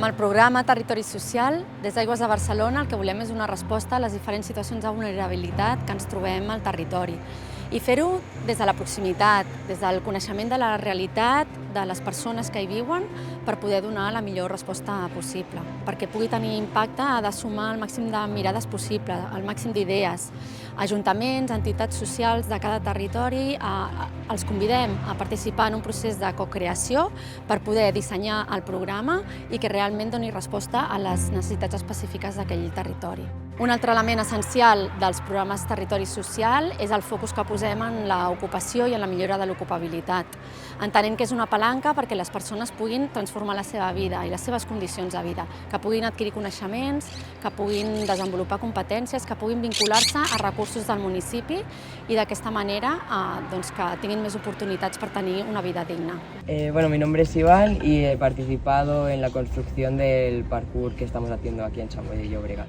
Amb el programa Territori Social, des d'Aigües de Barcelona, el que volem és donar resposta a les diferents situacions de vulnerabilitat que ens trobem al territori. I fer-ho des de la proximitat, des del coneixement de la realitat de les persones que hi viuen per poder donar la millor resposta possible. Perquè pugui tenir impacte ha de sumar el màxim de mirades possible, el màxim d'idees. Ajuntaments, entitats socials de cada territori, els convidem a participar en un procés de cocreació per poder dissenyar el programa i que realment doni resposta a les necessitats específiques d'aquell territori. Un altre element essencial dels programes Territori Social és el focus que posem en l'ocupació i en la millora de l'ocupabilitat, entenent que és una palanca perquè les persones puguin transformar la seva vida i les seves condicions de vida, que puguin adquirir coneixements, que puguin desenvolupar competències, que puguin vincular-se a recursos del municipi i d'aquesta manera que tinguin més oportunitats per tenir una vida digna. Mi nombre es Iván y he participado en la construcción del parkour que estamos haciendo aquí en Sant Boi de Llobregat.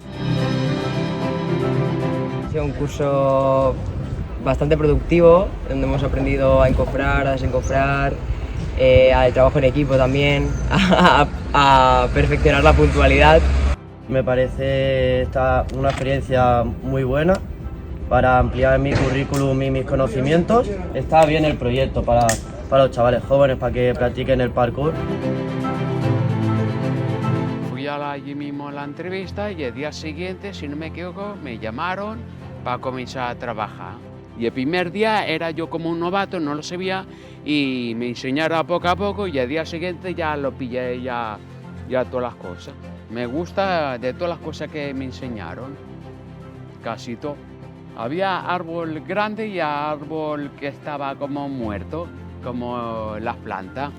Ha sido un curso bastante productivo, donde hemos aprendido a encofrar, a desencofrar, al trabajo en equipo también, a perfeccionar la puntualidad. Me parece una experiencia muy buena para ampliar mi currículum y mis conocimientos. Está bien el proyecto para los chavales jóvenes, para que practiquen el parkour. Fui allí mismo a la entrevista y el día siguiente, si no me equivoco, me llamaron para comenzar a trabajar. Y el primer día era yo como un novato, no lo sabía, y me enseñaron poco a poco y el día siguiente ya lo pillé ya todas las cosas. Me gusta de todas las cosas que me enseñaron, casi todo. Había árbol grande y árbol que estaba como muerto, como las plantas.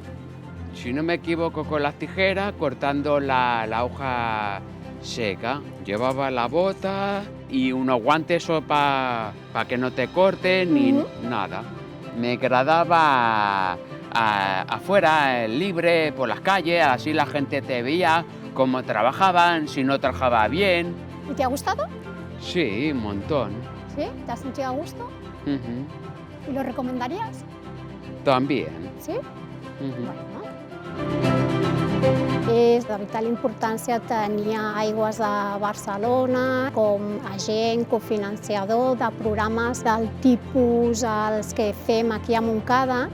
Si no me equivoco, con las tijeras, cortando la hoja seca. Llevaba la bota y unos guantes para que no te corten ni nada. Me agradaba afuera, libre, por las calles, así la gente te veía cómo trabajaban, si no trabajaba bien. ¿Y te ha gustado? Sí, un montón. ¿Sí? ¿Te has sentido a gusto? ¿Y lo recomendarías? También. Sí? Bueno. És de vital importància tenir Aigües de Barcelona com agent cofinanciador de programes del tipus els que fem aquí a Montcada,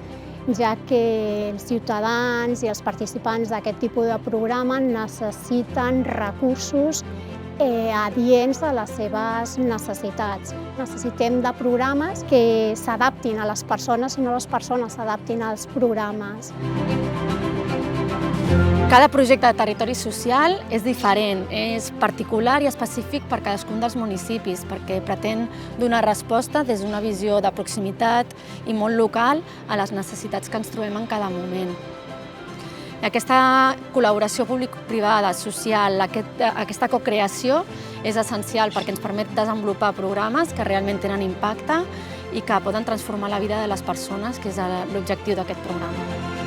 ja que els ciutadans i els participants d'aquest tipus de programa necessiten recursos adients a les seves necessitats. Necessitem de programes que s'adaptin a les persones i no les persones s'adaptin als programes. Cada projecte de territori social és diferent, és particular i específic per cadascun dels municipis, perquè pretén donar resposta des d'una visió de proximitat i molt local a les necessitats que ens trobem en cada moment. I aquesta col·laboració públic-privada, social, aquesta cocreació és essencial perquè ens permet desenvolupar programes que realment tenen impacte i que poden transformar la vida de les persones, que és l'objectiu d'aquest programa.